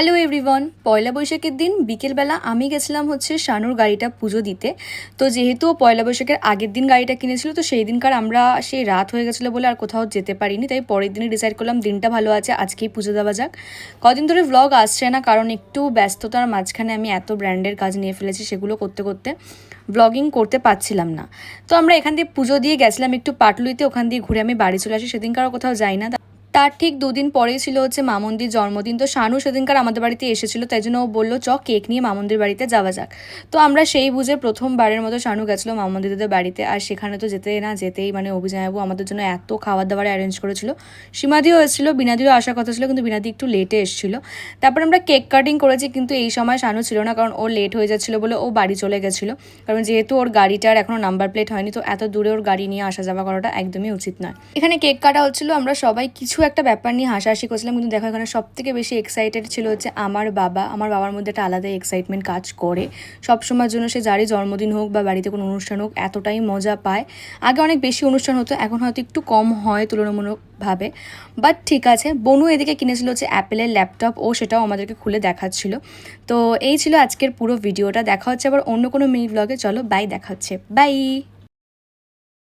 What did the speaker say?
Hello everyone, পয়লা বৈশাখের দিন বিকেলবেলা আমি গেছিলাম হচ্ছে শানুর গাড়িটা পুজো দিতে। তো যেহেতু পয়লা বৈশাখের আগের দিন গাড়িটা কিনেছিল, তো সেই দিনকার আমরা সেই রাত হয়ে গেছিলো বলে আর কোথাও যেতে পারিনি, তাই পরের দিনই ডিসাইড করলাম দিনটা ভালো আছে, আজকেই পুজো দেওয়া যাক। কদিন ধরে ভ্লগ আসছে না, কারণ একটু ব্যস্ততার মাঝখানে আমি এত ব্র্যান্ডের কাজ নিয়ে ফেলেছি, সেগুলো করতে করতে ব্লগিং করতে পারছিলাম না। তো আমরা এখান দিয়ে পুজো দিয়ে গেছিলাম একটু পাটুলিতে, ওখান দিয়ে ঘুরে আমি বাড়ি চলে আসি। সেদিনকার কোথাও যাই না। তার ঠিক দুদিন পরেই ছিল হচ্ছে মামন্দির জন্মদিন। তো শানু সেদিনকার আমাদের বাড়িতে এসেছিলো, তাই জন্য ও বললো চ কেক নিয়ে মামন্দির বাড়িতে যাওয়া যাক। তো আমরা সেই বুঝে প্রথমবারের মতো শানু গেছিলো মামন্দিরদের বাড়িতে। আর সেখানে তো যেতেই মানে অভিজায়াবু আমাদের জন্য এত খাবার দাবার অ্যারেঞ্জ করেছিল। সীমাদিও এসেছিলো, বিনাদিও আসার কথা ছিল, কিন্তু বিনাদি একটু লেটে এসেছিলো। তারপর আমরা কেক কাটিং করেছি, কিন্তু এই সময় শানু ছিল না, কারণ ও লেট হয়ে যাচ্ছিলো বলে ও বাড়ি চলে গেছিলো। কারণ যেহেতু ওর গাড়িটার এখনও নাম্বার প্লেট হয়নি, তো এত দূরে ওর গাড়ি নিয়ে আসা যাওয়া করাটা একদমই উচিত নয়। এখানে কেক কাটা হচ্ছিলো, আমরা সবাই কিছু একটা ব্যাপার নিয়ে হাসাহাসি করছিলাম, কিন্তু দেখো এখানে সব থেকে বেশি এক্সাইটেড ছিল হচ্ছে আমার বাবার মধ্যে একটা আলাদা এক্সাইটমেন্ট কাজ করে সবসময়ের জন্য। সে যারই জন্মদিন হোক বা বাড়িতে কোনো অনুষ্ঠান হোক, এতটাই মজা পায়। আগে অনেক বেশি অনুষ্ঠান হতো, এখন হয়তো একটু কম হয় তুলনামূলকভাবে, বাট ঠিক আছে। বনু এদিকে কিনেছিল হচ্ছে অ্যাপেলের ল্যাপটপ, ও সেটাও আমাদেরকে খুলে দেখাচ্ছিল। তো এই ছিল আজকের পুরো ভিডিওটা। দেখা হচ্ছে আবার অন্য কোনো মিনি ব্লগে। চলো বাই, দেখা হচ্ছে, বাই।